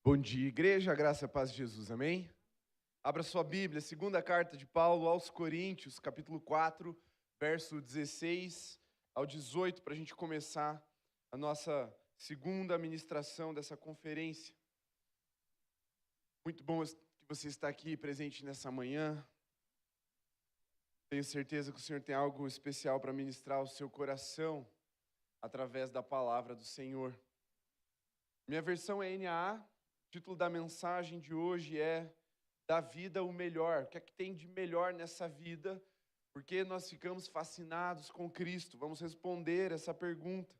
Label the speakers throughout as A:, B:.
A: Bom dia, igreja, a graça e a paz de Jesus, amém? Abra sua Bíblia, segunda carta de Paulo aos Coríntios, capítulo 4, verso 16 ao 18, para a gente começar a nossa segunda ministração dessa conferência. Muito bom que você está aqui presente nessa manhã. Tenho certeza que o Senhor tem algo especial para ministrar ao seu coração através da palavra do Senhor. Minha versão é NAA. O título da mensagem de hoje é Da Vida o Melhor. O que é que tem de melhor nessa vida? Por que nós ficamos fascinados com Cristo? Vamos responder essa pergunta.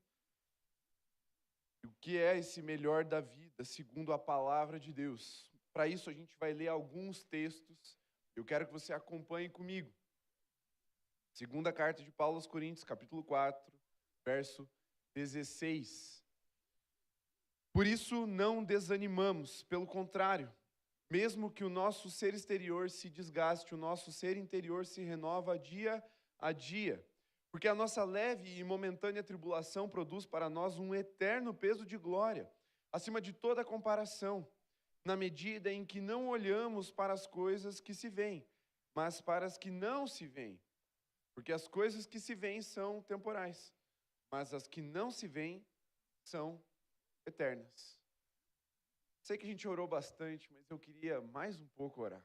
A: O que é esse melhor da vida, segundo a palavra de Deus? Para isso a gente vai ler alguns textos. Eu quero que você acompanhe comigo. Segunda carta de Paulo aos Coríntios, capítulo 4, verso 16. Por isso não desanimamos, pelo contrário, mesmo que o nosso ser exterior se desgaste, o nosso ser interior se renova dia a dia. Porque a nossa leve e momentânea tribulação produz para nós um eterno peso de glória, acima de toda comparação, na medida em que não olhamos para as coisas que se veem, mas para as que não se veem. Porque as coisas que se veem são temporais, mas as que não se veem são eternas. Sei que a gente orou bastante, mas eu queria mais um pouco orar.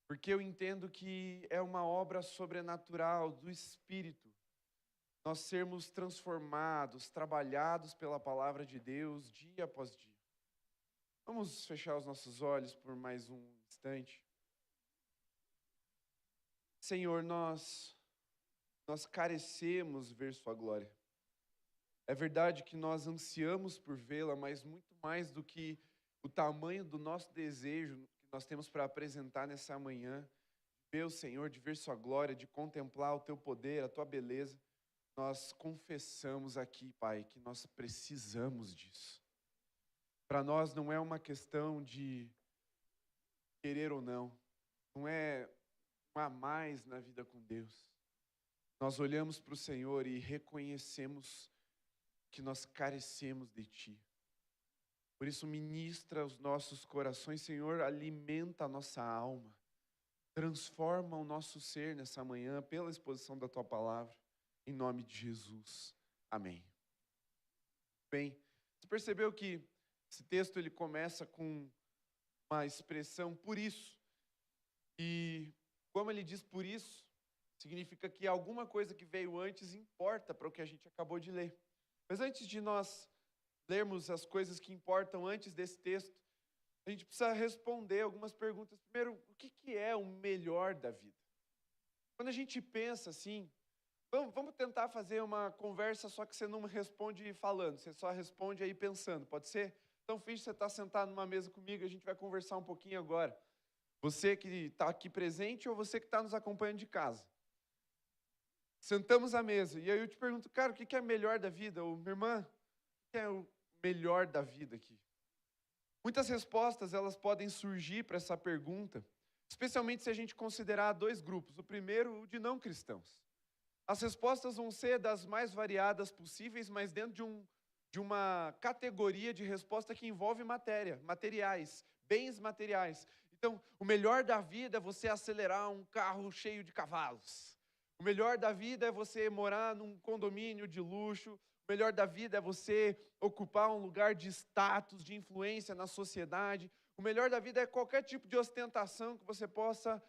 A: Porque eu entendo que é uma obra sobrenatural do Espírito. Nós sermos transformados, trabalhados pela palavra de Deus dia após dia. Vamos fechar os nossos olhos por mais um instante. Senhor, nós carecemos ver sua glória. É verdade que nós ansiamos por vê-la, mas muito mais do que o tamanho do nosso desejo que nós temos para apresentar nessa manhã, de ver o Senhor, de ver sua glória, de contemplar o teu poder, a tua beleza, nós confessamos aqui, Pai, que nós precisamos disso. Para nós não é uma questão de querer ou não é um a mais na vida com Deus. Nós olhamos para o Senhor e reconhecemos que nós carecemos de Ti. Por isso, ministra os nossos corações, Senhor, alimenta a nossa alma, transforma o nosso ser nessa manhã pela exposição da Tua palavra, em nome de Jesus. Amém. Bem, você percebeu que esse texto ele começa com uma expressão por isso, e como ele diz por isso, significa que alguma coisa que veio antes importa para o que a gente acabou de ler. Mas antes de nós lermos as coisas que importam antes desse texto, a gente precisa responder algumas perguntas. Primeiro, o que é o melhor da vida? Quando a gente pensa assim, vamos tentar fazer uma conversa, só que você não responde falando, você só responde aí pensando, pode ser? Então, finge que você está sentado numa mesa comigo, a gente vai conversar um pouquinho agora. Você que está aqui presente ou você que está nos acompanhando de casa. Sentamos à mesa, e aí eu te pergunto, cara, o que é melhor da vida? Ou, minha irmã, o que é o melhor da vida aqui? Muitas respostas, elas podem surgir para essa pergunta, especialmente se a gente considerar dois grupos. O primeiro, o de não cristãos. As respostas vão ser das mais variadas possíveis, mas dentro de uma categoria de resposta que envolve materiais, bens materiais. Então, o melhor da vida é você acelerar um carro cheio de cavalos. O melhor da vida é você morar num condomínio de luxo. O melhor da vida é você ocupar um lugar de status, de influência na sociedade. O melhor da vida é qualquer tipo de ostentação que você possa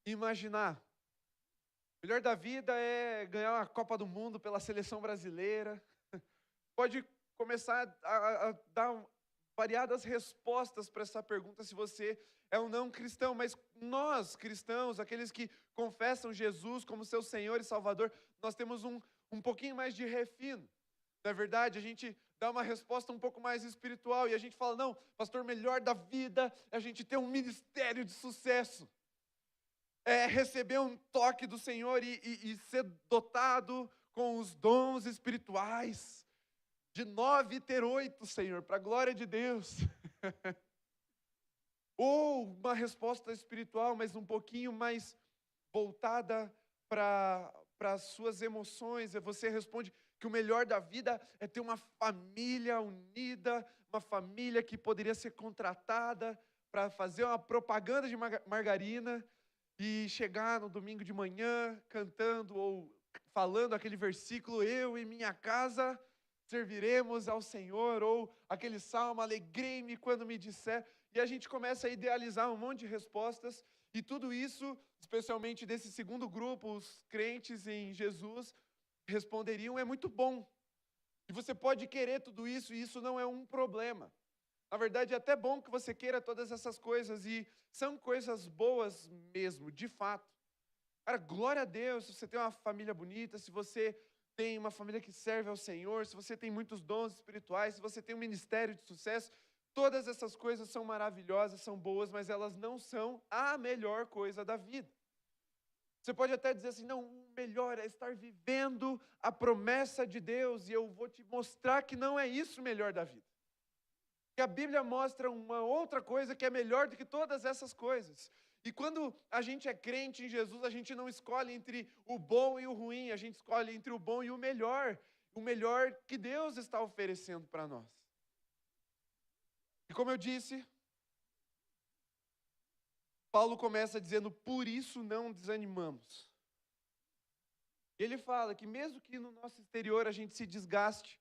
A: imaginar. O melhor da vida é ganhar a Copa do Mundo pela seleção brasileira. Pode começar a dar variadas respostas para essa pergunta se você é um não cristão, mas nós cristãos, aqueles que confessam Jesus como seu Senhor e Salvador, nós temos um pouquinho mais de refino. Na verdade, a gente dá uma resposta um pouco mais espiritual e a gente fala, não, pastor, melhor da vida é a gente ter um ministério de sucesso. É receber um toque do Senhor e ser dotado com os dons espirituais. De 9 ter 8, Senhor, para a glória de Deus. Ou uma resposta espiritual, mas um pouquinho mais voltada para as suas emoções. Você responde, que o melhor da vida é ter uma família unida, uma família que poderia ser contratada para fazer uma propaganda de margarina e chegar no domingo de manhã cantando ou falando aquele versículo, eu e minha casa serviremos ao Senhor, ou aquele salmo, alegrei-me quando me disser, e a gente começa a idealizar um monte de respostas, e tudo isso, especialmente desse segundo grupo, os crentes em Jesus, responderiam, é muito bom. E você pode querer tudo isso, e isso não é um problema. Na verdade, é até bom que você queira todas essas coisas, e são coisas boas mesmo, de fato. Cara, glória a Deus se você tem uma família bonita, se você tem uma família que serve ao Senhor, se você tem muitos dons espirituais, se você tem um ministério de sucesso, todas essas coisas são maravilhosas, são boas, mas elas não são a melhor coisa da vida. Você pode até dizer assim, não, o melhor é estar vivendo a promessa de Deus, e eu vou te mostrar que não é isso o melhor da vida. Que a Bíblia mostra uma outra coisa que é melhor do que todas essas coisas. E quando a gente é crente em Jesus, a gente não escolhe entre o bom e o ruim, a gente escolhe entre o bom e o melhor que Deus está oferecendo para nós. E como eu disse, Paulo começa dizendo, por isso não desanimamos. Ele fala que mesmo que no nosso exterior a gente se desgaste,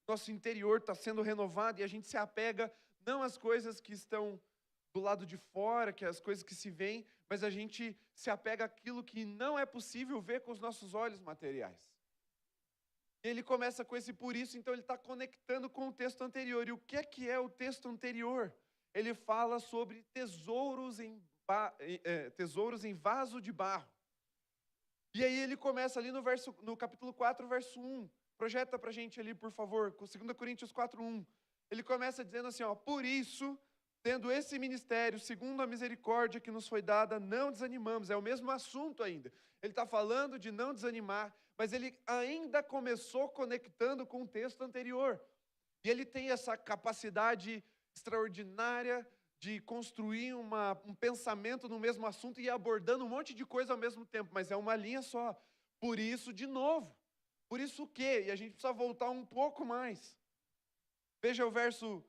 A: nosso interior está sendo renovado e a gente se apega não às coisas que estão do lado de fora, que é as coisas que se veem, mas a gente se apega àquilo que não é possível ver com os nossos olhos materiais. E ele começa com esse por isso, então ele está conectando com o texto anterior. E o que é o texto anterior? Ele fala sobre tesouros em vaso de barro. E aí ele começa ali no capítulo 4, verso 1. Projeta para a gente ali, por favor, com 2 Coríntios 4:1. Ele começa dizendo assim, por isso, tendo esse ministério, segundo a misericórdia que nos foi dada, não desanimamos. É o mesmo assunto ainda. Ele está falando de não desanimar, mas ele ainda começou conectando com o texto anterior. E ele tem essa capacidade extraordinária de construir um pensamento no mesmo assunto e ir abordando um monte de coisa ao mesmo tempo, mas é uma linha só. Por isso, de novo. Por isso o quê? E a gente precisa voltar um pouco mais. Veja o verso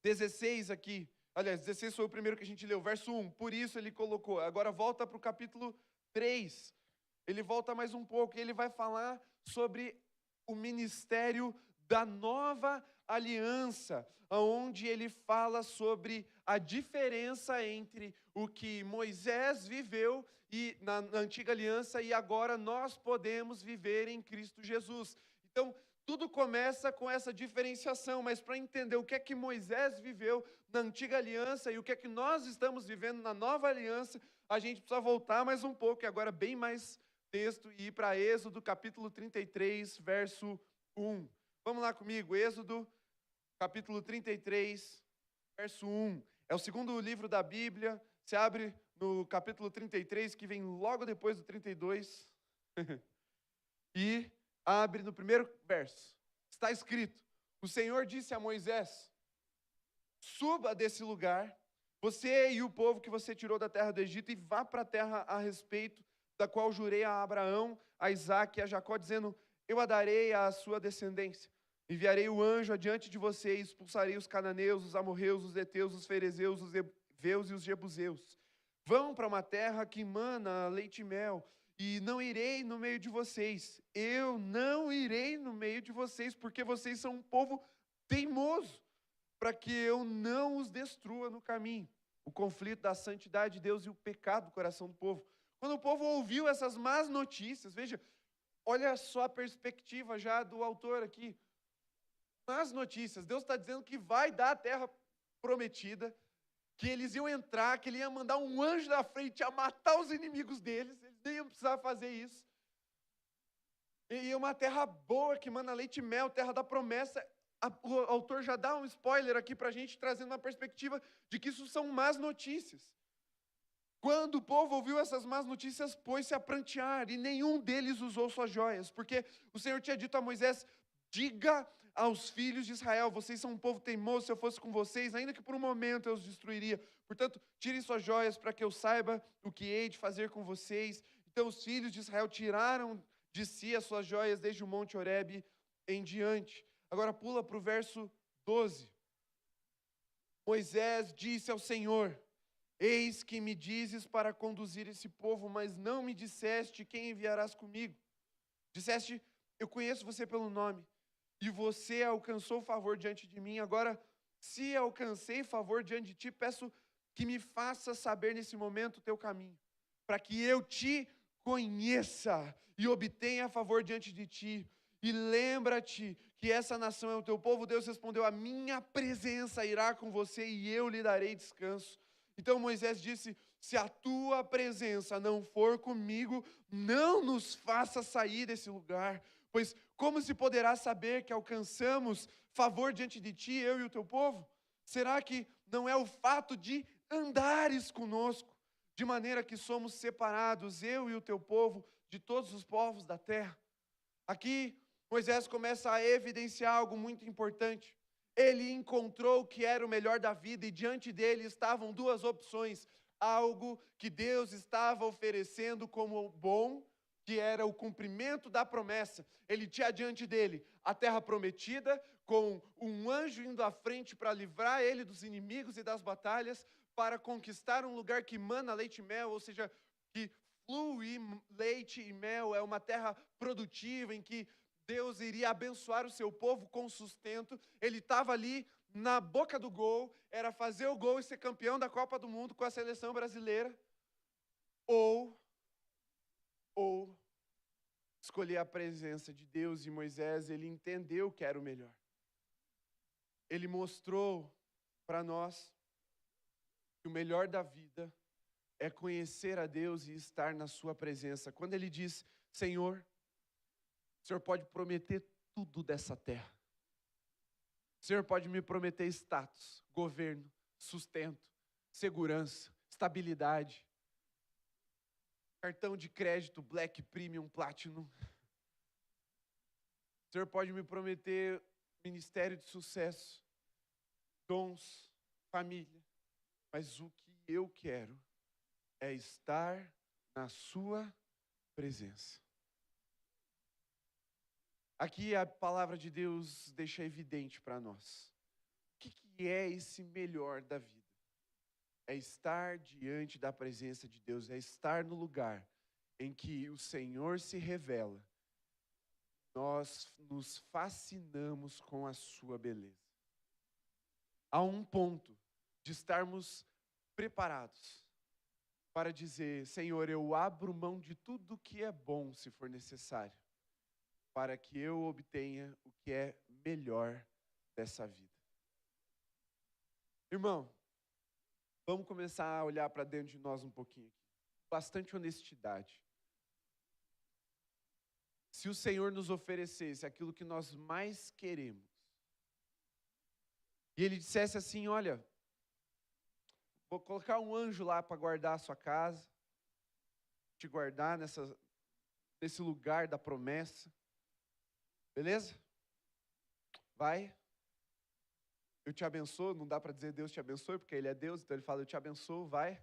A: 16 aqui. Aliás, 16 foi o primeiro que a gente leu. Verso 1. Por isso ele colocou. Agora volta para o capítulo 3. Ele volta mais um pouco e ele vai falar sobre o ministério da nova aliança, onde ele fala sobre a diferença entre o que Moisés viveu na antiga aliança e agora nós podemos viver em Cristo Jesus. Então, tudo começa com essa diferenciação, mas para entender o que é que Moisés viveu na antiga aliança e o que é que nós estamos vivendo na nova aliança, a gente precisa voltar mais um pouco, e agora bem mais texto, e ir para Êxodo capítulo 33, verso 1. Vamos lá comigo, Êxodo capítulo 33, verso 1. É o segundo livro da Bíblia. Você abre no capítulo 33, que vem logo depois do 32. E abre no primeiro verso. Está escrito: o Senhor disse a Moisés, suba desse lugar, você e o povo que você tirou da terra do Egito, e vá para a terra a respeito da qual jurei a Abraão, a Isaque e a Jacó, dizendo, eu a darei à sua descendência. Enviarei o anjo adiante de você e expulsarei os cananeus, os amorreus, os heteus, os ferezeus, os heveus e os jebuseus. Vão para uma terra que mana leite e mel, e não irei no meio de vocês. Eu não irei no meio de vocês, porque vocês são um povo teimoso, para que eu não os destrua no caminho. O conflito da santidade de Deus e o pecado do coração do povo. Quando o povo ouviu essas más notícias, veja, olha só a perspectiva já do autor aqui. Más notícias, Deus está dizendo que vai dar a terra prometida, que eles iam entrar, que ele ia mandar um anjo na frente a matar os inimigos deles, eles nem iam precisar fazer isso. E uma terra boa, que mana leite e mel, terra da promessa. O autor já dá um spoiler aqui para a gente, trazendo uma perspectiva de que isso são más notícias. Quando o povo ouviu essas más notícias, pôs-se a prantear, e nenhum deles usou suas joias, porque o Senhor tinha dito a Moisés, diga aos filhos de Israel, vocês são um povo teimoso, se eu fosse com vocês, ainda que por um momento eu os destruiria. Portanto, tirem suas joias para que eu saiba o que hei de fazer com vocês. Então os filhos de Israel tiraram de si as suas joias desde o Monte Horebe em diante. Agora pula para o verso 12. Moisés disse ao Senhor: eis que me dizes para conduzir esse povo, mas não me disseste quem enviarás comigo. Disseste: eu conheço você pelo nome, e você alcançou favor diante de mim. Agora, se alcancei favor diante de ti, peço que me faça saber nesse momento o teu caminho, para que eu te conheça e obtenha favor diante de ti. E lembra-te que essa nação é o teu povo. Deus respondeu: a minha presença irá com você e eu lhe darei descanso. Então Moisés disse: se a tua presença não for comigo, não nos faça sair desse lugar. Pois como se poderá saber que alcançamos favor diante de ti, eu e o teu povo? Será que não é o fato de andares conosco, de maneira que somos separados, eu e o teu povo, de todos os povos da terra? Aqui, Moisés começa a evidenciar algo muito importante. Ele encontrou o que era o melhor da vida e diante dele estavam duas opções. Algo que Deus estava oferecendo como bom, que era o cumprimento da promessa. Ele tinha diante dele a terra prometida, com um anjo indo à frente para livrar ele dos inimigos e das batalhas, para conquistar um lugar que mana leite e mel, ou seja, que flui leite e mel, é uma terra produtiva em que Deus iria abençoar o seu povo com sustento. Ele estava ali na boca do gol, era fazer o gol e ser campeão da Copa do Mundo com a seleção brasileira, ou escolher a presença de Deus. E Moisés, ele entendeu que era o melhor. Ele mostrou para nós que o melhor da vida é conhecer a Deus e estar na sua presença. Quando ele diz: Senhor, o Senhor pode prometer tudo dessa terra. O Senhor pode me prometer status, governo, sustento, segurança, estabilidade, cartão de crédito, Black, Premium, Platinum. O Senhor pode me prometer ministério de sucesso, dons, família. Mas o que eu quero é estar na sua presença. Aqui a palavra de Deus deixa evidente para nós. O que é esse melhor da vida? É estar diante da presença de Deus, é estar no lugar em que o Senhor se revela. Nós nos fascinamos com a sua beleza. Há um ponto de estarmos preparados para dizer: Senhor, eu abro mão de tudo que é bom, se for necessário, para que eu obtenha o que é melhor dessa vida. Irmão, vamos começar a olhar para dentro de nós um pouquinho aqui. Bastante honestidade. Se o Senhor nos oferecesse aquilo que nós mais queremos, e Ele dissesse assim: olha, vou colocar um anjo lá para guardar a sua casa, te guardar nesse lugar da promessa, beleza? Vai, eu te abençoo. Não dá para dizer Deus te abençoe, porque Ele é Deus, então Ele fala: eu te abençoo, vai.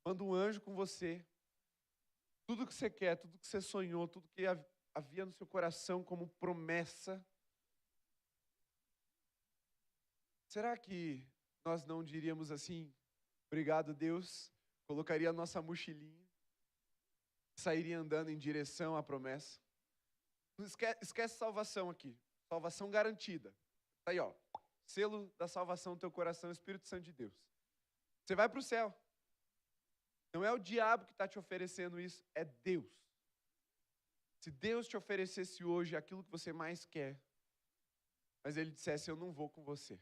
A: Manda um anjo com você. Tudo que você quer, tudo que você sonhou, tudo que havia no seu coração como promessa. Será que nós não diríamos assim: obrigado, Deus, colocaria a nossa mochilinha, sairia andando em direção à promessa? Não esquece salvação aqui, salvação garantida. Tá aí, ó, selo da salvação no teu coração, Espírito Santo de Deus. Você vai para o céu. Não é o diabo que está te oferecendo isso, é Deus. Se Deus te oferecesse hoje aquilo que você mais quer, mas Ele dissesse: eu não vou com você,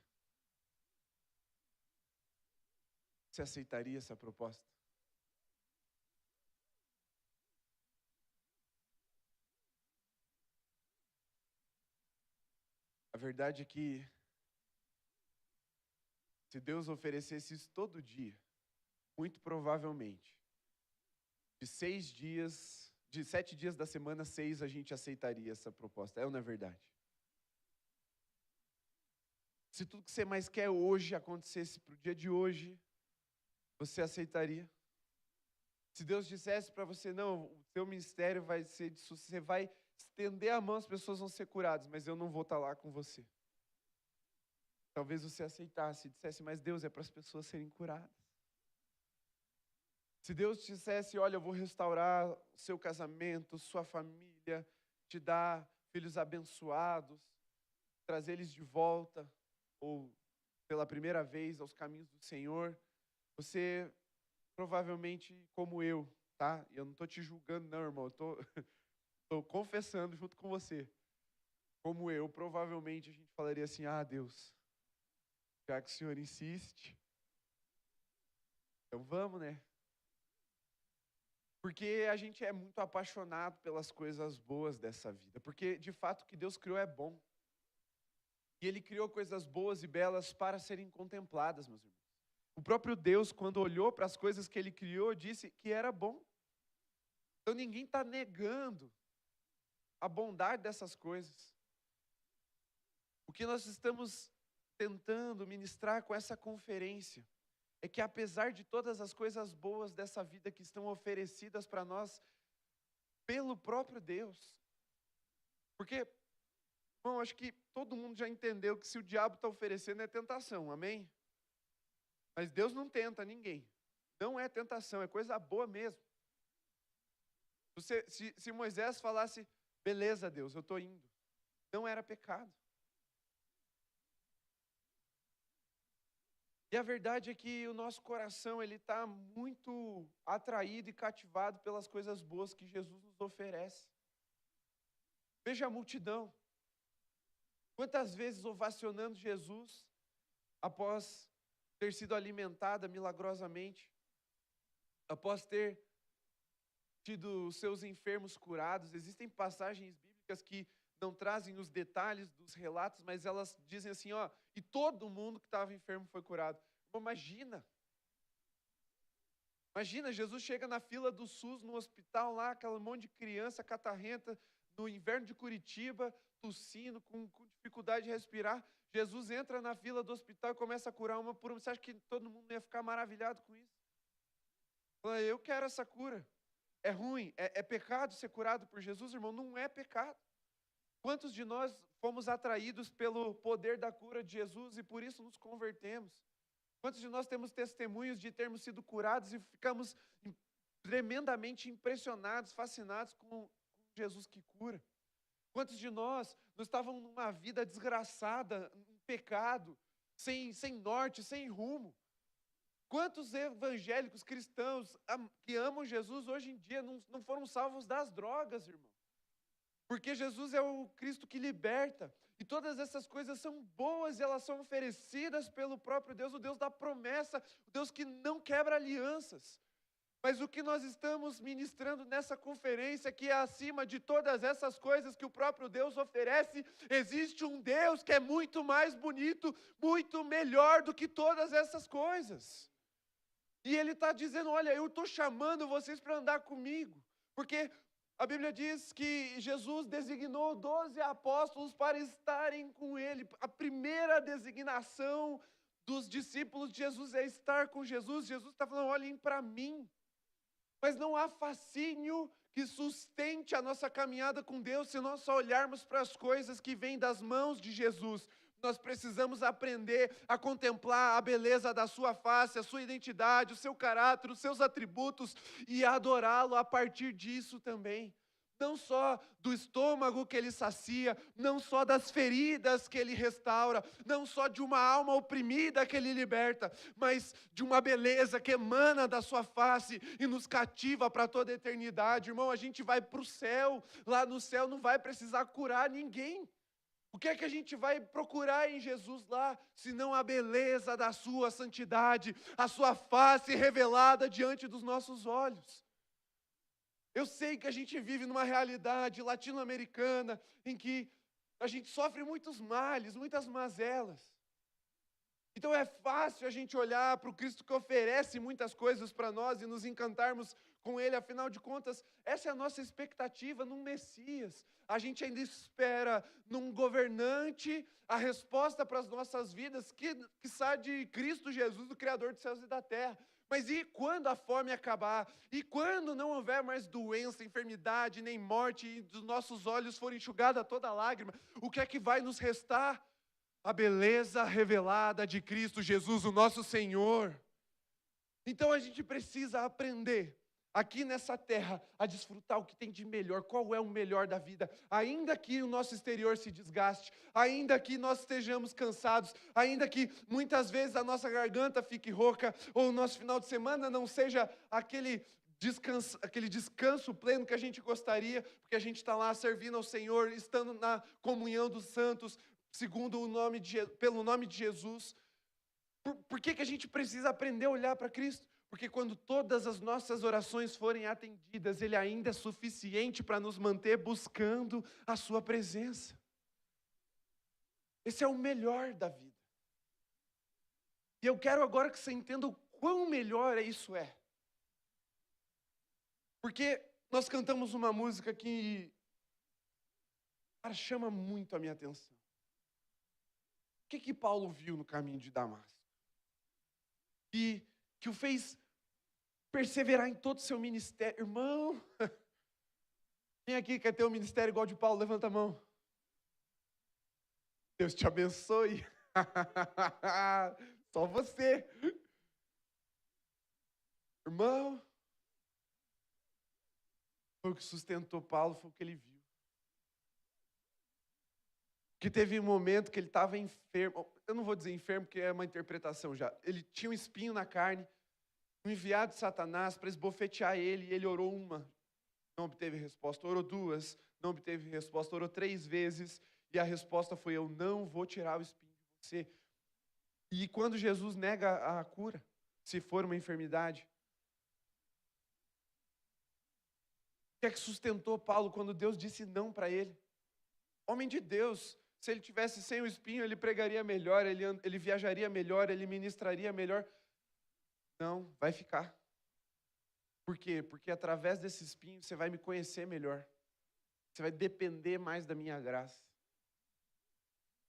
A: você aceitaria essa proposta? A verdade é que, se Deus oferecesse isso todo dia, muito provavelmente, de 7 dias da semana, 6 a gente aceitaria essa proposta. É ou não é verdade? Se tudo que você mais quer hoje acontecesse para o dia de hoje, você aceitaria? Se Deus dissesse para você, não, o seu ministério vai ser de sucesso, você vai estender a mão, as pessoas vão ser curadas, mas eu não vou estar lá com você. Talvez você aceitasse e dissesse, mas Deus, é para as pessoas serem curadas. Se Deus dissesse, olha, eu vou restaurar o seu casamento, sua família, te dar filhos abençoados, trazer eles de volta, ou pela primeira vez aos caminhos do Senhor, você provavelmente, como eu, tá? Eu não estou te julgando não, irmão, eu estou confessando junto com você. Como eu, provavelmente a gente falaria assim, Deus, já que o Senhor insiste, então vamos, né? Porque a gente é muito apaixonado pelas coisas boas dessa vida. Porque, de fato, o que Deus criou é bom. E Ele criou coisas boas e belas para serem contempladas, meus irmãos. O próprio Deus, quando olhou para as coisas que Ele criou, disse que era bom. Então, ninguém está negando a bondade dessas coisas. O que nós estamos tentando ministrar com essa conferência é que, apesar de todas as coisas boas dessa vida que estão oferecidas para nós pelo próprio Deus, porque, bom, acho que todo mundo já entendeu que se o diabo está oferecendo é tentação, amém? Mas Deus não tenta ninguém, não é tentação, é coisa boa mesmo. Se Moisés falasse, beleza Deus, eu estou indo, não era pecado. E a verdade é que o nosso coração ele está muito atraído e cativado pelas coisas boas que Jesus nos oferece. Veja a multidão. Quantas vezes ovacionando Jesus, após ter sido alimentada milagrosamente, após ter tido os seus enfermos curados. Existem passagens bíblicas que não trazem os detalhes dos relatos, mas elas dizem assim, e todo mundo que estava enfermo foi curado. Imagina, Jesus chega na fila do SUS, no hospital lá, aquele monte de criança catarrenta, no inverno de Curitiba, tossindo, com dificuldade de respirar. Jesus entra na fila do hospital e começa a curar uma por uma. Você acha que todo mundo ia ficar maravilhado com isso? Fala, eu quero essa cura. É ruim? É pecado ser curado por Jesus, irmão? Não é pecado. Quantos de nós fomos atraídos pelo poder da cura de Jesus e por isso nos convertemos? Quantos de nós temos testemunhos de termos sido curados e ficamos tremendamente impressionados, fascinados com Jesus que cura? Quantos de nós estávamos numa vida desgraçada, um pecado, sem norte, sem rumo? Quantos evangélicos cristãos que amam Jesus hoje em dia não foram salvos das drogas, irmão? Porque Jesus é o Cristo que liberta. E todas essas coisas são boas e elas são oferecidas pelo próprio Deus, o Deus da promessa, o Deus que não quebra alianças. Mas o que nós estamos ministrando nessa conferência é que acima de todas essas coisas que o próprio Deus oferece, existe um Deus que é muito mais bonito, muito melhor do que todas essas coisas. E Ele está dizendo, olha, eu estou chamando vocês para andar comigo, porque a Bíblia diz que Jesus designou 12 apóstolos para estarem com Ele. A primeira designação dos discípulos de Jesus é estar com Jesus. Jesus está falando, olhem para mim. Mas não há fascínio que sustente a nossa caminhada com Deus se nós só olharmos para as coisas que vêm das mãos de Jesus. Nós precisamos aprender a contemplar a beleza da sua face, a sua identidade, o seu caráter, os seus atributos e adorá-lo a partir disso também. Não só do estômago que Ele sacia, não só das feridas que Ele restaura, não só de uma alma oprimida que Ele liberta, mas de uma beleza que emana da sua face e nos cativa para toda a eternidade. Irmão, a gente vai para o céu, lá no céu não vai precisar curar ninguém. O que é que a gente vai procurar em Jesus lá, senão a beleza da sua santidade, a sua face revelada diante dos nossos olhos? Eu sei que a gente vive numa realidade latino-americana em que a gente sofre muitos males, muitas mazelas. Então é fácil a gente olhar para o Cristo que oferece muitas coisas para nós e nos encantarmos com Ele. Afinal de contas, essa é a nossa expectativa num Messias. A gente ainda espera num governante a resposta para as nossas vidas que sai de Cristo Jesus, o Criador dos céus e da terra. Mas e quando a fome acabar? E quando não houver mais doença, enfermidade, nem morte, e dos nossos olhos for enxugada toda lágrima, o que é que vai nos restar? A beleza revelada de Cristo Jesus, o nosso Senhor. Então a gente precisa aprender aqui nessa terra a desfrutar o que tem de melhor, qual é o melhor da vida, ainda que o nosso exterior se desgaste, ainda que nós estejamos cansados, ainda que muitas vezes a nossa garganta fique rouca, ou o nosso final de semana não seja aquele descanso pleno que a gente gostaria, porque a gente está lá servindo ao Senhor, estando na comunhão dos santos, segundo pelo nome de Jesus. Por que a gente precisa aprender a olhar para Cristo? Porque quando todas as nossas orações forem atendidas, Ele ainda é suficiente para nos manter buscando a Sua presença. Esse é o melhor da vida. E eu quero agora que você entenda o quão melhor isso é. Porque nós cantamos uma música que, cara, chama muito a minha atenção. O que Paulo viu no caminho de Damasco? Que o fez perseverar em todo o seu ministério. Irmão, quem aqui quer ter um ministério igual de Paulo? Levanta a mão. Deus te abençoe. Só você. Irmão, foi o que sustentou Paulo, foi o que ele viu. Que teve um momento que ele estava enfermo. Eu não vou dizer enfermo, porque é uma interpretação já. Ele tinha um espinho na carne, um enviado de Satanás para esbofetear ele, e ele orou uma, não obteve resposta. Orou duas, não obteve resposta. Orou 3 vezes, e a resposta foi: eu não vou tirar o espinho de você. E quando Jesus nega a cura, se for uma enfermidade, o que é que sustentou Paulo quando Deus disse não para ele? Homem de Deus, se ele tivesse sem o espinho, ele pregaria melhor, ele viajaria melhor, ele ministraria melhor. Não, vai ficar. Por quê? Porque através desse espinho você vai me conhecer melhor. Você vai depender mais da minha graça.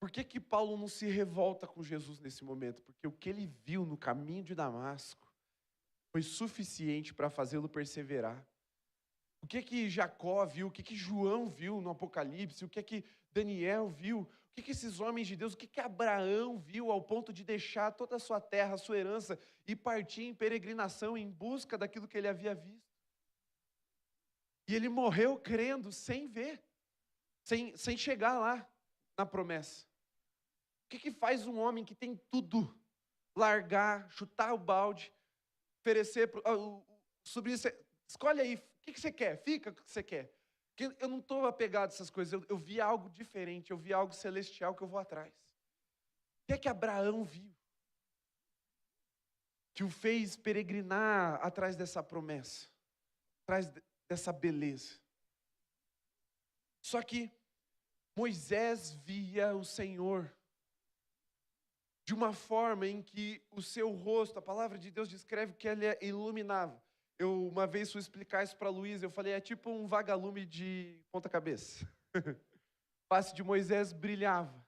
A: Por que Paulo não se revolta com Jesus nesse momento? Porque o que ele viu no caminho de Damasco foi suficiente para fazê-lo perseverar. O que Jacó viu, o que João viu no Apocalipse, o que Daniel viu, o que esses homens de Deus, o que Abraão viu ao ponto de deixar toda a sua terra, a sua herança, e partir em peregrinação em busca daquilo que ele havia visto. E ele morreu crendo, sem ver, sem chegar lá na promessa. O que faz um homem que tem tudo, largar, chutar o balde, oferecer sobre isso? Escolhe aí, o que você quer? Fica o que você quer. Porque eu não estou apegado a essas coisas, eu vi algo diferente, eu vi algo celestial que eu vou atrás. O que Abraão viu? Que o fez peregrinar atrás dessa promessa, atrás dessa beleza. Só que Moisés via o Senhor de uma forma em que o seu rosto, a palavra de Deus descreve que ele é iluminável. Eu uma vez fui explicar isso para a Luísa, eu falei, é tipo um vagalume de ponta-cabeça. A face de Moisés brilhava.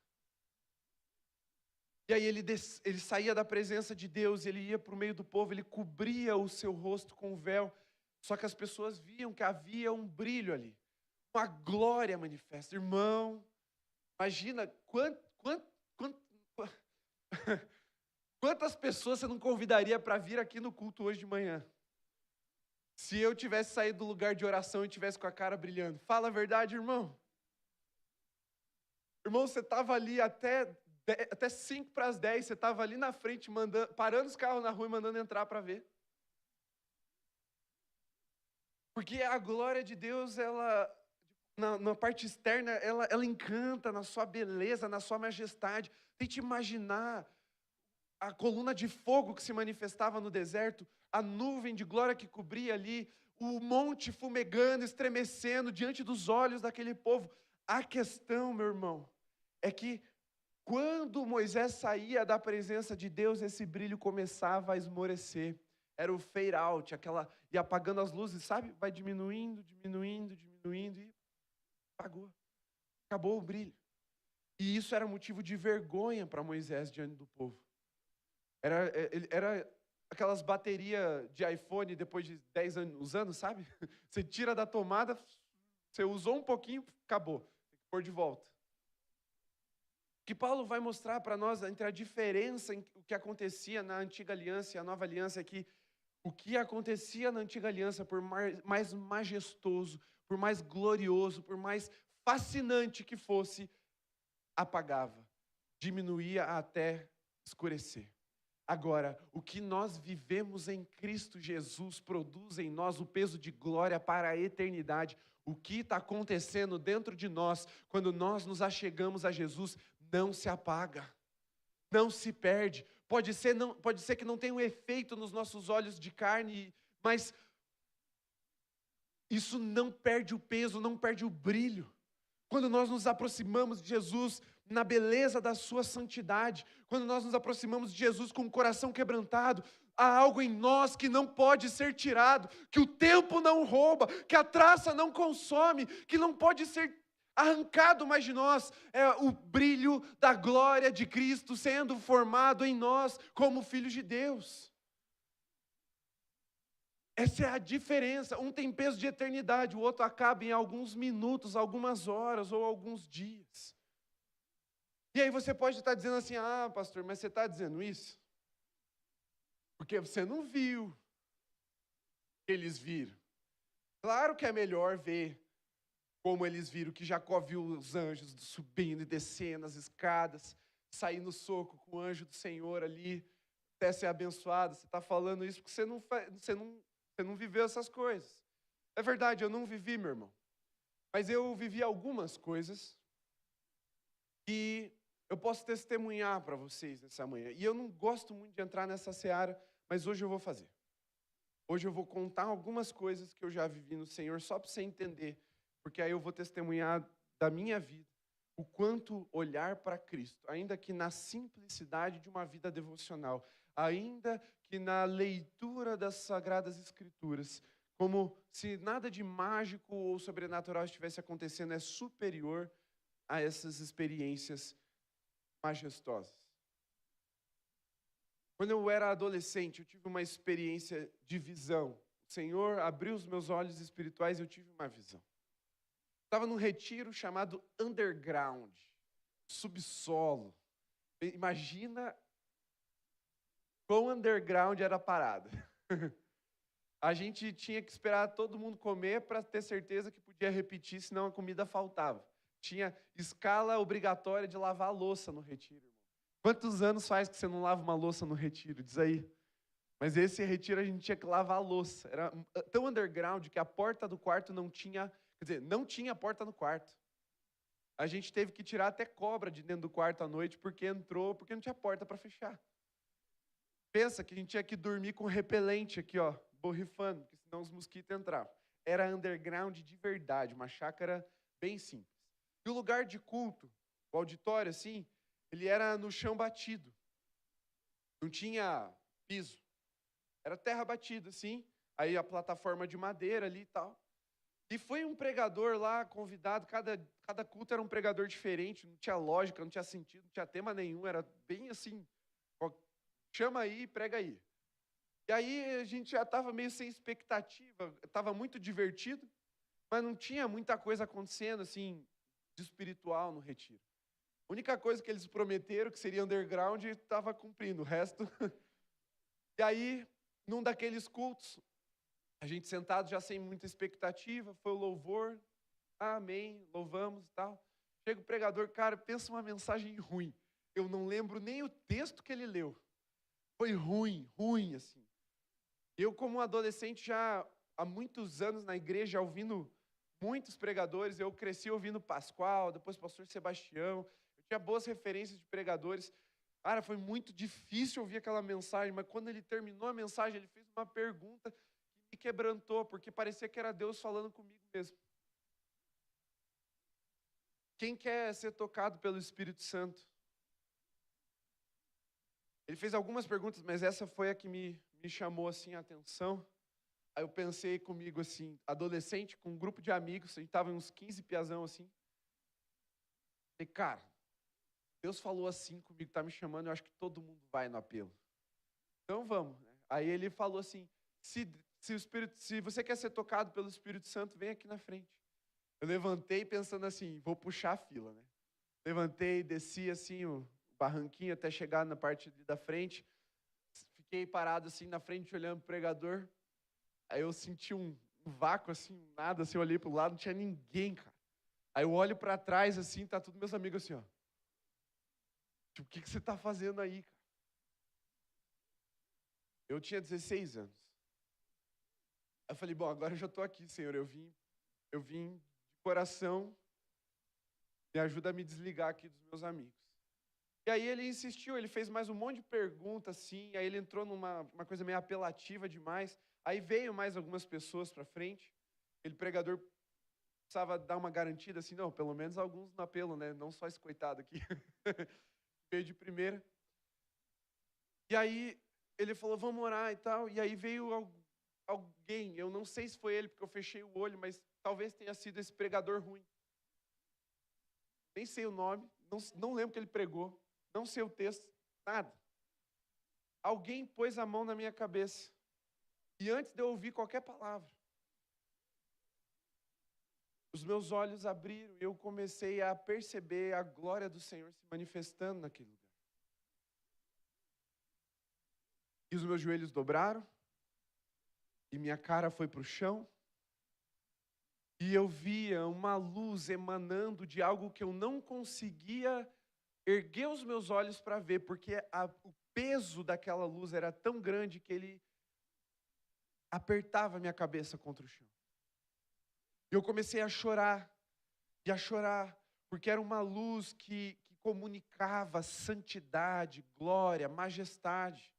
A: E aí ele saía da presença de Deus, ele ia para o meio do povo, ele cobria o seu rosto com um véu, só que as pessoas viam que havia um brilho ali, uma glória manifesta. Irmão, imagina quantas pessoas você não convidaria para vir aqui no culto hoje de manhã? Se eu tivesse saído do lugar de oração e tivesse com a cara brilhando. Fala a verdade, irmão. Irmão, você estava ali até 5 para as 10, você estava ali na frente, parando os carros na rua e mandando entrar para ver. Porque a glória de Deus, ela, na parte externa, ela encanta na sua beleza, na sua majestade. Tente imaginar a coluna de fogo que se manifestava no deserto, a nuvem de glória que cobria ali, o monte fumegando, estremecendo diante dos olhos daquele povo. A questão, meu irmão, é que quando Moisés saía da presença de Deus, esse brilho começava a esmorecer. Era o fade out, e apagando as luzes, sabe? Vai diminuindo, diminuindo, diminuindo, e apagou. Acabou o brilho. E isso era motivo de vergonha para Moisés diante do povo. Era aquelas baterias de iPhone depois de 10 anos usando, sabe? Você tira da tomada, você usou um pouquinho, acabou. Tem que pôr de volta. O que Paulo vai mostrar para nós entre a diferença em o que acontecia na antiga aliança e a nova aliança é que o que acontecia na antiga aliança, por mais majestoso, por mais glorioso, por mais fascinante que fosse, apagava, diminuía até escurecer. Agora, o que nós vivemos em Cristo Jesus produz em nós o peso de glória para a eternidade. O que está acontecendo dentro de nós, quando nós nos achegamos a Jesus, não se apaga, não se perde. Pode ser que não tenha um efeito nos nossos olhos de carne, mas isso não perde o peso, não perde o brilho. Quando nós nos aproximamos de Jesus na beleza da sua santidade, quando nós nos aproximamos de Jesus com o coração quebrantado, há algo em nós que não pode ser tirado, que o tempo não rouba, que a traça não consome, que não pode ser arrancado mais de nós. É o brilho da glória de Cristo sendo formado em nós como filhos de Deus. Essa é a diferença. Um tem peso de eternidade, o outro acaba em alguns minutos, algumas horas ou alguns dias. E aí você pode estar dizendo assim, pastor, mas você está dizendo isso? Porque você não viu o que eles viram. Claro que é melhor ver como eles viram, que Jacó viu os anjos subindo e descendo as escadas, sair no soco com o anjo do Senhor ali, até ser abençoado. Você está falando isso porque você não viveu essas coisas. É verdade, eu não vivi, meu irmão. Mas eu vivi algumas coisas que eu posso testemunhar para vocês nessa manhã. E eu não gosto muito de entrar nessa seara, mas hoje eu vou fazer. Hoje eu vou contar algumas coisas que eu já vivi no Senhor, só para você entender. Porque aí eu vou testemunhar da minha vida o quanto olhar para Cristo, ainda que na simplicidade de uma vida devocional, ainda que na leitura das Sagradas Escrituras, como se nada de mágico ou sobrenatural estivesse acontecendo, é superior a essas experiências majestosas. Quando eu era adolescente, eu tive uma experiência de visão. O Senhor abriu os meus olhos espirituais e eu tive uma visão. Estava num retiro chamado Underground, subsolo. Imagina quão underground era a parada. A gente tinha que esperar todo mundo comer para ter certeza que podia repetir, senão a comida faltava. Tinha escala obrigatória de lavar a louça no retiro. Quantos anos faz que você não lava uma louça no retiro? Diz aí. Mas esse retiro a gente tinha que lavar a louça. Era tão underground que a porta do quarto não tinha, quer dizer, não tinha porta no quarto. A gente teve que tirar até cobra de dentro do quarto à noite porque não tinha porta para fechar. Pensa que a gente tinha que dormir com repelente aqui, ó, borrifando, porque senão os mosquitos entravam. Era underground de verdade, uma chácara bem simples. E o lugar de culto, o auditório assim, ele era no chão batido. Não tinha piso. Era terra batida, assim. Aí a plataforma de madeira ali e tal. E foi um pregador lá, convidado. Cada culto era um pregador diferente. Não tinha lógica, não tinha sentido, não tinha tema nenhum. Era bem assim, ó, chama aí, prega aí. E aí a gente já estava meio sem expectativa. Estava muito divertido, mas não tinha muita coisa acontecendo, assim, de espiritual no retiro. A única coisa que eles prometeram, que seria underground, estava cumprindo. O resto... E aí, num daqueles cultos, a gente sentado já sem muita expectativa, foi o louvor, amém, louvamos e tal. Chega o pregador, cara, pensa uma mensagem ruim. Eu não lembro nem o texto que ele leu. Foi ruim, assim. Eu, como adolescente, já há muitos anos na igreja, ouvindo muitos pregadores, eu cresci ouvindo Pascoal, depois pastor Sebastião, eu tinha boas referências de pregadores. Cara, foi muito difícil ouvir aquela mensagem, mas quando ele terminou a mensagem, ele fez uma pergunta que me quebrantou, porque parecia que era Deus falando comigo mesmo. Quem quer ser tocado pelo Espírito Santo? Ele fez algumas perguntas, mas essa foi a que me chamou assim a atenção. Aí eu pensei comigo assim, adolescente, com um grupo de amigos, a gente estava uns 15 piazão assim. Falei, cara, Deus falou assim comigo, está me chamando, eu acho que todo mundo vai no apelo. Então vamos, né? Aí ele falou assim, se você quer ser tocado pelo Espírito Santo, vem aqui na frente. Eu levantei pensando assim, vou puxar a fila, né? Levantei, desci assim o barranquinho até chegar na parte da frente. Fiquei parado assim na frente olhando pro pregador. Aí eu senti um vácuo assim, um nada assim, eu olhei pro lado, não tinha ninguém, cara. Aí eu olho para trás assim, tá todos meus amigos assim, ó. Tipo, o que você tá fazendo aí, cara? Eu tinha 16 anos. Aí eu falei, bom, agora eu já tô aqui, Senhor, eu vim de coração, me ajuda a me desligar aqui dos meus amigos. E aí ele insistiu, ele fez mais um monte de perguntas, assim, aí ele entrou numa uma coisa meio apelativa demais. Aí veio mais algumas pessoas para frente. Ele, pregador, precisava dar uma garantida, assim, não, pelo menos alguns no apelo, né? Não só esse coitado aqui. Veio de primeira. E aí ele falou, vamos orar e tal. E aí veio alguém, eu não sei se foi ele, porque eu fechei o olho, mas talvez tenha sido esse pregador ruim. Nem sei o nome, não lembro que ele pregou, não sei o texto, nada. Alguém pôs a mão na minha cabeça. E antes de eu ouvir qualquer palavra, os meus olhos abriram e eu comecei a perceber a glória do Senhor se manifestando naquele lugar. E os meus joelhos dobraram, e minha cara foi para o chão, e eu via uma luz emanando de algo que eu não conseguia erguer os meus olhos para ver, porque o peso daquela luz era tão grande que ele apertava minha cabeça contra o chão. E eu comecei a chorar, porque era uma luz que comunicava santidade, glória, majestade.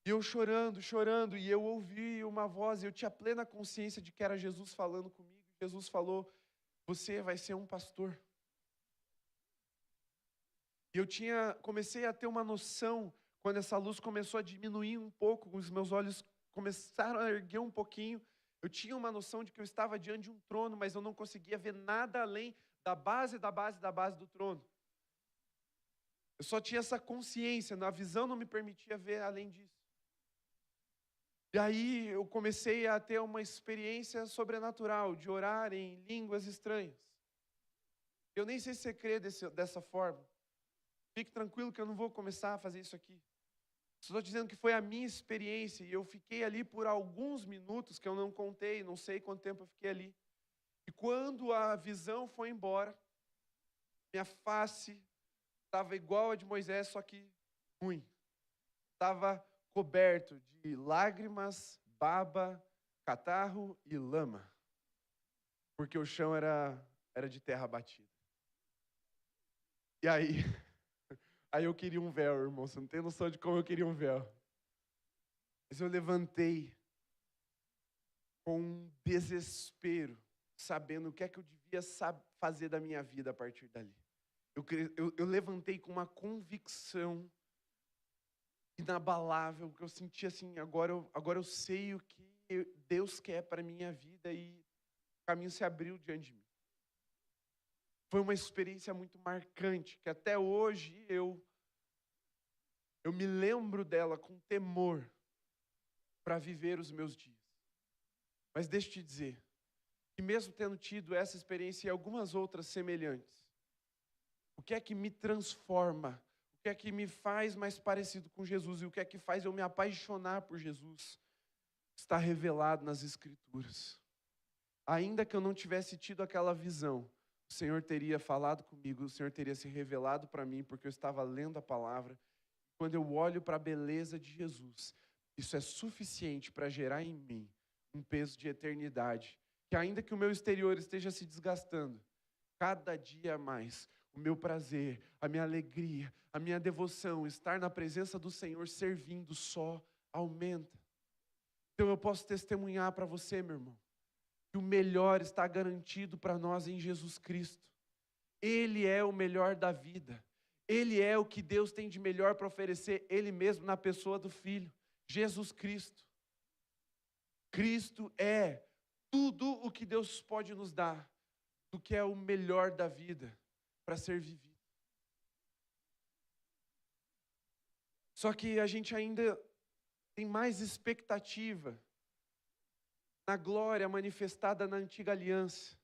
A: E eu chorando, e eu ouvi uma voz, e eu tinha plena consciência de que era Jesus falando comigo. Jesus falou, você vai ser um pastor. E comecei a ter uma noção, quando essa luz começou a diminuir um pouco, os meus olhos começaram a erguer um pouquinho, eu tinha uma noção de que eu estava diante de um trono, mas eu não conseguia ver nada além da base do trono. Eu só tinha essa consciência, a visão não me permitia ver além disso. E aí eu comecei a ter uma experiência sobrenatural, de orar em línguas estranhas. Eu nem sei se você crê dessa forma. Fique tranquilo que eu não vou começar a fazer isso aqui. Estou dizendo que foi a minha experiência, e eu fiquei ali por alguns minutos, que eu não contei, não sei quanto tempo eu fiquei ali. E quando a visão foi embora, minha face estava igual a de Moisés, só que ruim. Estava coberto de lágrimas, baba, catarro e lama, porque o chão era de terra batida. E aí eu queria um véu, irmão, você não tem noção de como eu queria um véu. Mas eu levantei com um desespero, sabendo o que é que eu devia fazer da minha vida a partir dali. Eu levantei com uma convicção inabalável, que eu senti assim, agora eu sei o que Deus quer para a minha vida, e o caminho se abriu diante de mim. Foi uma experiência muito marcante, que até hoje eu me lembro dela com temor para viver os meus dias. Mas deixa eu te dizer, que mesmo tendo tido essa experiência e algumas outras semelhantes, o que é que me transforma? O que é que me faz mais parecido com Jesus? E o que é que faz eu me apaixonar por Jesus? Está revelado nas Escrituras. Ainda que eu não tivesse tido aquela visão, o Senhor teria falado comigo, o Senhor teria se revelado para mim, porque eu estava lendo a palavra. Quando eu olho para a beleza de Jesus, isso é suficiente para gerar em mim um peso de eternidade, que ainda que o meu exterior esteja se desgastando, cada dia mais, o meu prazer, a minha alegria, a minha devoção, estar na presença do Senhor servindo só aumenta. Então eu posso testemunhar para você, meu irmão, que o melhor está garantido para nós em Jesus Cristo. Ele é o melhor da vida. Ele é o que Deus tem de melhor para oferecer, Ele mesmo na pessoa do Filho, Jesus Cristo. Cristo é tudo o que Deus pode nos dar, do que é o melhor da vida para ser vivido. Só que a gente ainda tem mais expectativa na glória manifestada na antiga aliança,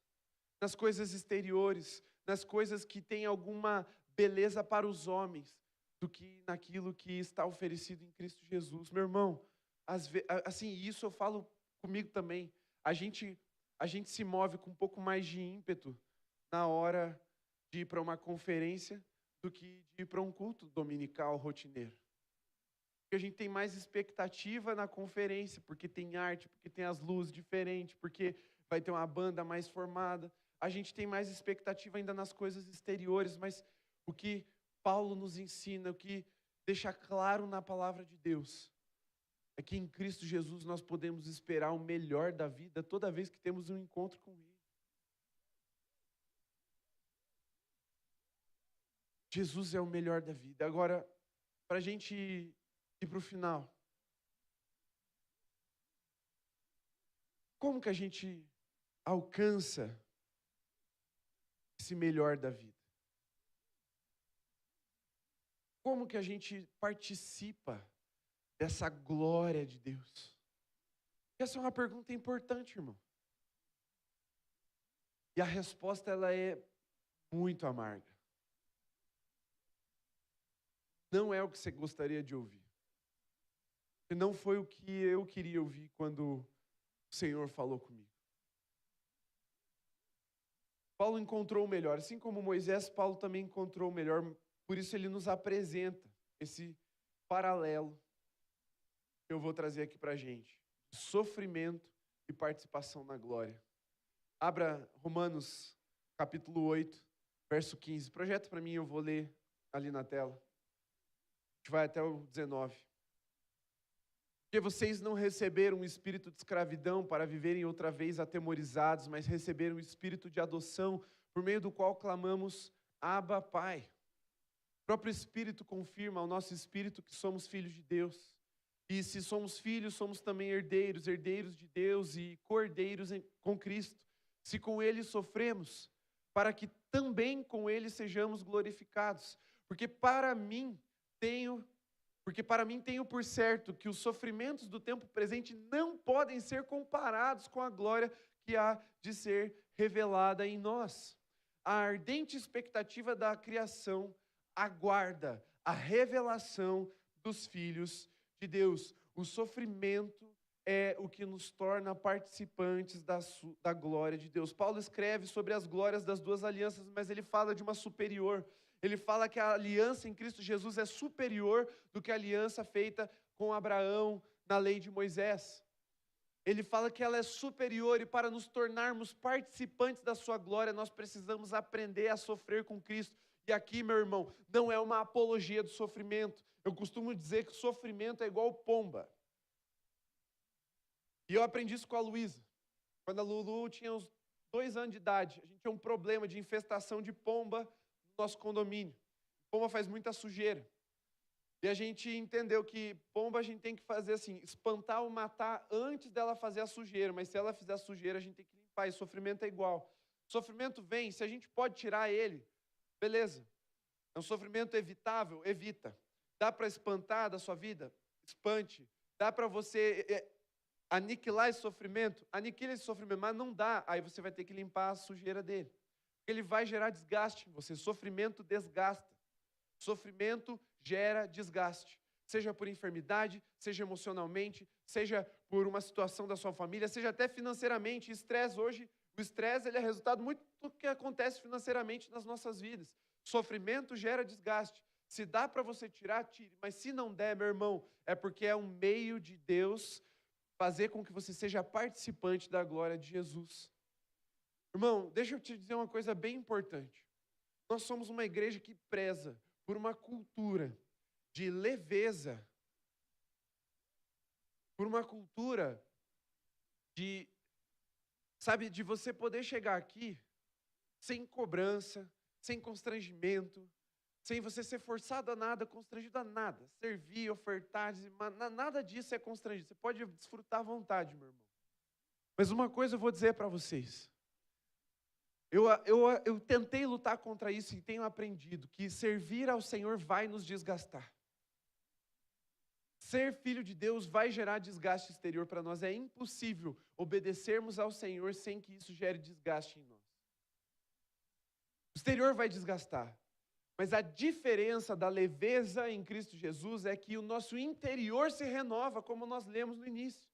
A: nas coisas exteriores, nas coisas que têm alguma beleza para os homens, do que naquilo que está oferecido em Cristo Jesus. Meu irmão, assim, isso eu falo comigo também. A gente se move com um pouco mais de ímpeto na hora de ir para uma conferência do que de ir para um culto dominical rotineiro. Porque a gente tem mais expectativa na conferência, porque tem arte, porque tem as luzes diferentes, porque vai ter uma banda mais formada. A gente tem mais expectativa ainda nas coisas exteriores, mas o que Paulo nos ensina, o que deixa claro na palavra de Deus, é que em Cristo Jesus nós podemos esperar o melhor da vida toda vez que temos um encontro com Ele. Jesus é o melhor da vida. Agora, para a gente ir para o final, como que a gente alcança esse melhor da vida? Como que a gente participa dessa glória de Deus? Essa é uma pergunta importante, irmão. E a resposta, ela é muito amarga. Não é o que você gostaria de ouvir. E não foi o que eu queria ouvir quando o Senhor falou comigo. Paulo encontrou o melhor. Assim como Moisés, Paulo também encontrou o melhor. Por isso ele nos apresenta esse paralelo que eu vou trazer aqui para a gente. Sofrimento e participação na glória. Abra Romanos capítulo 8, verso 15. Projeta para mim, eu vou ler ali na tela. A gente vai até o 19. Porque vocês não receberam um espírito de escravidão para viverem outra vez atemorizados, mas receberam um espírito de adoção, por meio do qual clamamos, Abba, Pai. O próprio Espírito confirma ao nosso espírito que somos filhos de Deus. E se somos filhos, somos também herdeiros, herdeiros de Deus e co-herdeiros com Cristo. Se com Ele sofremos, para que também com Ele sejamos glorificados. Porque para mim tenho por certo que os sofrimentos do tempo presente não podem ser comparados com a glória que há de ser revelada em nós. A ardente expectativa da criação aguarda a revelação dos filhos de Deus. O sofrimento é o que nos torna participantes da glória de Deus. Paulo escreve sobre as glórias das duas alianças, mas ele fala de uma superior. Ele fala que a aliança em Cristo Jesus é superior do que a aliança feita com Abraão na lei de Moisés. Ele fala que ela é superior e para nos tornarmos participantes da sua glória, nós precisamos aprender a sofrer com Cristo. E aqui, meu irmão, não é uma apologia do sofrimento. Eu costumo dizer que sofrimento é igual pomba. E eu aprendi isso com a Luísa. Quando a Lulu tinha uns 2 anos de idade, a gente tinha um problema de infestação de pomba no nosso condomínio. Pomba faz muita sujeira. E a gente entendeu que pomba a gente tem que fazer assim, espantar ou matar antes dela fazer a sujeira. Mas se ela fizer a sujeira, a gente tem que limpar. E sofrimento é igual. Sofrimento vem, se a gente pode tirar ele, beleza. É um sofrimento evitável? Evita. Dá para espantar da sua vida? Espante. Dá para você aniquilar esse sofrimento? Aniquila esse sofrimento, mas não dá. Aí você vai ter que limpar a sujeira dele. Porque ele vai gerar desgaste em você. Sofrimento desgasta. Sofrimento gera desgaste. Seja por enfermidade, seja emocionalmente, seja por uma situação da sua família, seja até financeiramente. Estresse hoje, o estresse ele é resultado muito do que acontece financeiramente nas nossas vidas. Sofrimento gera desgaste. Se dá para você tirar, tire. Mas se não der, meu irmão, é porque é um meio de Deus fazer com que você seja participante da glória de Jesus. Irmão, deixa eu te dizer uma coisa bem importante. Nós somos uma igreja que preza por uma cultura de leveza, por uma cultura de, sabe, de você poder chegar aqui sem cobrança, sem constrangimento, sem você ser forçado a nada, constrangido a nada. Servir, ofertar, nada disso é constrangido. Você pode desfrutar à vontade, meu irmão. Mas uma coisa eu vou dizer para vocês. Eu tentei lutar contra isso e tenho aprendido que servir ao Senhor vai nos desgastar. ser filho de Deus vai gerar desgaste exterior para nós. É impossível obedecermos ao Senhor sem que isso gere desgaste em nós. O exterior vai desgastar. Mas a diferença da leveza em Cristo Jesus é que o nosso interior se renova, como nós lemos no início.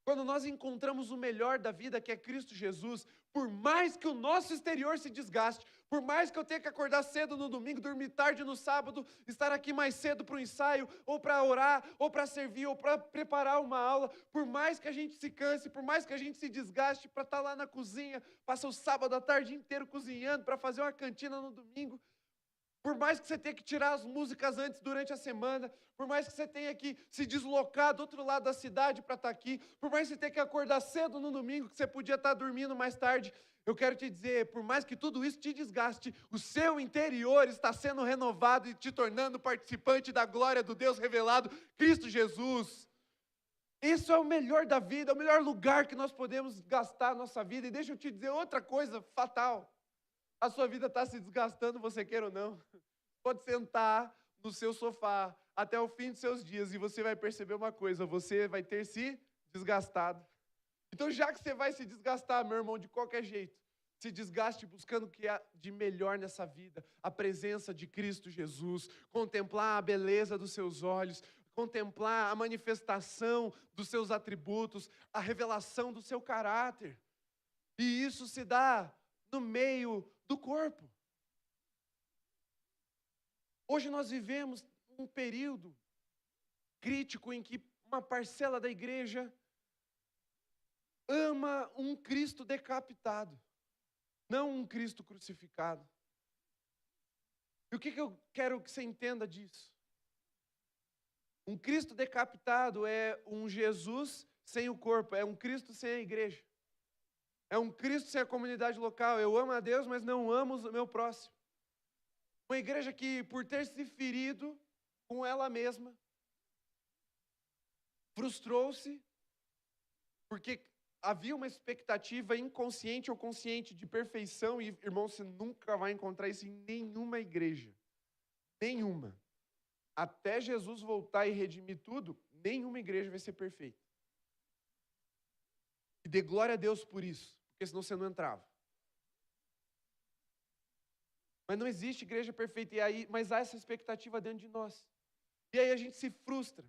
A: Quando nós encontramos o melhor da vida, que é Cristo Jesus, por mais que o nosso exterior se desgaste, por mais que eu tenha que acordar cedo no domingo, dormir tarde no sábado, estar aqui mais cedo para o ensaio, ou para orar, ou para servir, ou para preparar uma aula, por mais que a gente se canse, por mais que a gente se desgaste para estar lá na cozinha, passa o sábado à tarde inteiro cozinhando para fazer uma cantina no domingo, por mais que você tenha que tirar as músicas antes durante a semana, por mais que você tenha que se deslocar do outro lado da cidade para estar aqui, por mais que você tenha que acordar cedo no domingo, que você podia estar dormindo mais tarde, eu quero te dizer, por mais que tudo isso te desgaste, o seu interior está sendo renovado e te tornando participante da glória do Deus revelado, Cristo Jesus. Isso é o melhor da vida, é o melhor lugar que nós podemos gastar a nossa vida. E deixa eu te dizer outra coisa fatal. A sua vida está se desgastando, você queira ou não. Pode sentar no seu sofá até o fim de seus dias e você vai perceber uma coisa, você vai ter se desgastado. Então, já que você vai se desgastar, meu irmão, de qualquer jeito, se desgaste buscando o que há de melhor nessa vida, a presença de Cristo Jesus, contemplar a beleza dos seus olhos, contemplar a manifestação dos seus atributos, a revelação do seu caráter. E isso se dá no meio do corpo. Hoje nós vivemos um período crítico em que uma parcela da igreja ama um Cristo decapitado, não um Cristo crucificado. E o que eu quero que você entenda disso? Um Cristo decapitado é um Jesus sem o corpo, é um Cristo sem a igreja. É um Cristo sem a comunidade local. Eu amo a Deus, mas não amo o meu próximo. Uma igreja que, por ter se ferido com ela mesma, frustrou-se, porque havia uma expectativa inconsciente ou consciente de perfeição, e, irmão, você nunca vai encontrar isso em nenhuma igreja. Nenhuma. Até Jesus voltar e redimir tudo, nenhuma igreja vai ser perfeita. E dê glória a Deus por isso, porque senão você não entrava. Mas não existe igreja perfeita, mas há essa expectativa dentro de nós. E aí a gente se frustra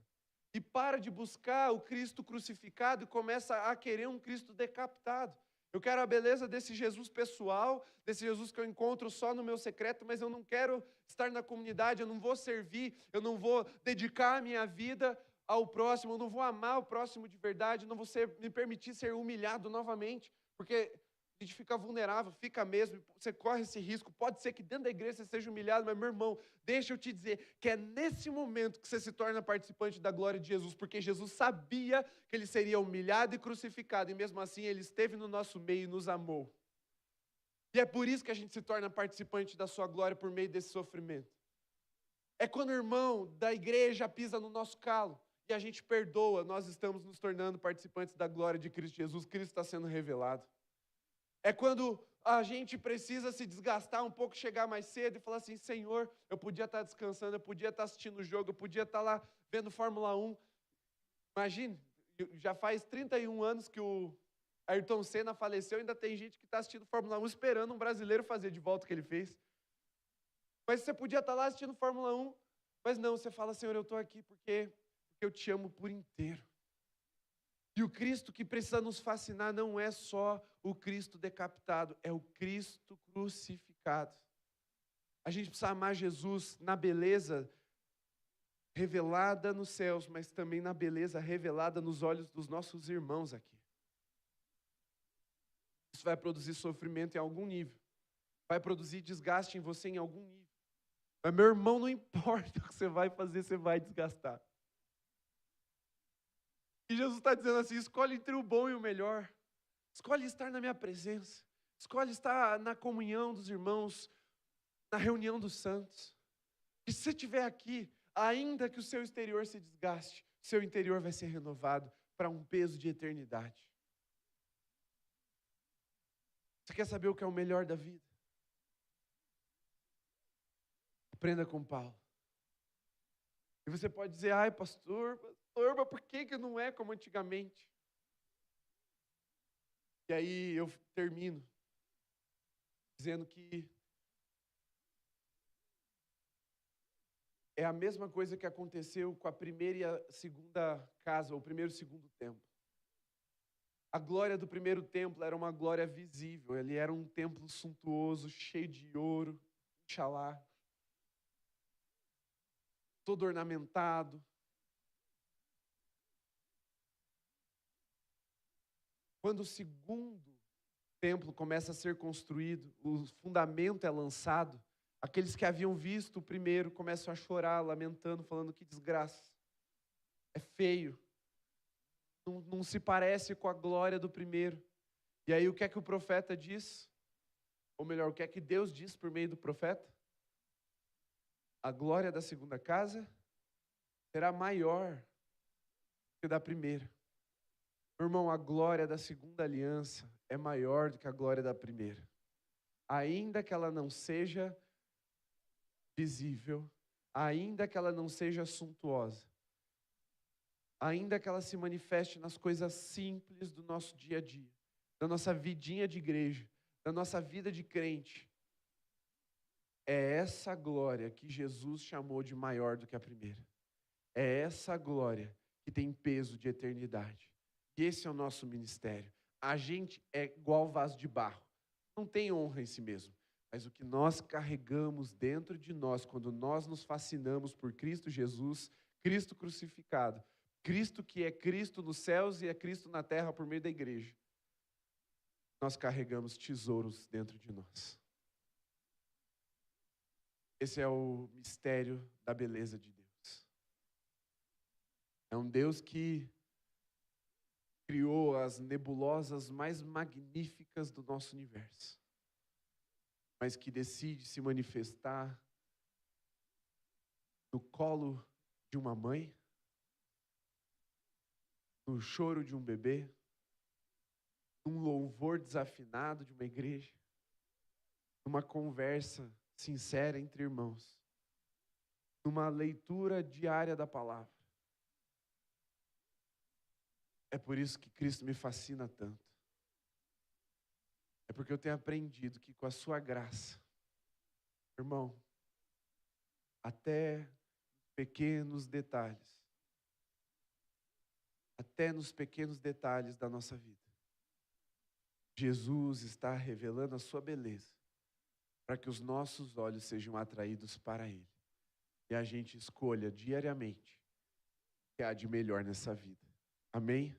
A: e para de buscar o Cristo crucificado e começa a querer um Cristo decapitado. Eu quero a beleza desse Jesus pessoal, desse Jesus que eu encontro só no meu secreto, mas eu não quero estar na comunidade, eu não vou servir, eu não vou dedicar a minha vida ao próximo, eu não vou amar o próximo de verdade, eu não vou me permitir ser humilhado novamente, porque a gente fica vulnerável, fica mesmo, você corre esse risco, pode ser que dentro da igreja você seja humilhado, mas meu irmão, deixa eu te dizer que é nesse momento que você se torna participante da glória de Jesus, porque Jesus sabia que ele seria humilhado e crucificado, e mesmo assim ele esteve no nosso meio e nos amou. E é por isso que a gente se torna participante da sua glória por meio desse sofrimento. É quando o irmão da igreja pisa no nosso calo e a gente perdoa, nós estamos nos tornando participantes da glória de Cristo Jesus, Cristo está sendo revelado. É quando a gente precisa se desgastar um pouco, chegar mais cedo e falar assim, Senhor, eu podia estar descansando, eu podia estar assistindo o jogo, eu podia estar lá vendo Fórmula 1. Imagine, já faz 31 anos que o Ayrton Senna faleceu, ainda tem gente que está assistindo Fórmula 1 esperando um brasileiro fazer de volta o que ele fez. Mas você podia estar lá assistindo Fórmula 1, mas não, você fala, Senhor, eu estou aqui porque eu te amo por inteiro. E o Cristo que precisa nos fascinar não é só o Cristo decapitado, é o Cristo crucificado. A gente precisa amar Jesus na beleza revelada nos céus, mas também na beleza revelada nos olhos dos nossos irmãos aqui. Isso vai produzir sofrimento em algum nível. Vai produzir desgaste em você em algum nível. Mas, meu irmão, não importa o que você vai fazer, você vai desgastar. E Jesus está dizendo assim, escolhe entre o bom e o melhor. Escolhe estar na minha presença. Escolhe estar na comunhão dos irmãos, na reunião dos santos. E se você estiver aqui, ainda que o seu exterior se desgaste, seu interior vai ser renovado para um peso de eternidade. Você quer saber o que é o melhor da vida? Aprenda com Paulo. E você pode dizer, ai, pastor, mas por que que não é como antigamente? E aí eu termino dizendo que é a mesma coisa que aconteceu com a primeira e a segunda casa, ou o primeiro e o segundo templo. A glória do primeiro templo era uma glória visível, ele era um templo suntuoso, cheio de ouro, Inxalá, todo ornamentado. Quando o segundo templo começa a ser construído, o fundamento é lançado, aqueles que haviam visto o primeiro começam a chorar, lamentando, falando que desgraça, é feio, não se parece com a glória do primeiro. E aí o que é que o profeta diz? Ou melhor, o que é que Deus diz por meio do profeta? A glória da segunda casa será maior que a da primeira. Meu irmão, a glória da segunda aliança é maior do que a glória da primeira. Ainda que ela não seja visível, ainda que ela não seja suntuosa, ainda que ela se manifeste nas coisas simples do nosso dia a dia, da nossa vidinha de igreja, da nossa vida de crente, é essa glória que Jesus chamou de maior do que a primeira. É essa glória que tem peso de eternidade. E esse é o nosso ministério. A gente é igual vaso de barro. Não tem honra em si mesmo. Mas o que nós carregamos dentro de nós, quando nós nos fascinamos por Cristo Jesus, Cristo crucificado, Cristo que é Cristo nos céus e é Cristo na terra por meio da igreja, nós carregamos tesouros dentro de nós. Esse é o mistério da beleza de Deus. É um Deus que criou as nebulosas mais magníficas do nosso universo, mas que decide se manifestar no colo de uma mãe, no choro de um bebê, num louvor desafinado de uma igreja, numa conversa sincera entre irmãos, numa leitura diária da palavra. É por isso que Cristo me fascina tanto. É porque eu tenho aprendido que com a sua graça, irmão, até pequenos detalhes, até nos pequenos detalhes da nossa vida, Jesus está revelando a sua beleza para que os nossos olhos sejam atraídos para Ele e a gente escolha diariamente o que há de melhor nessa vida. Amém?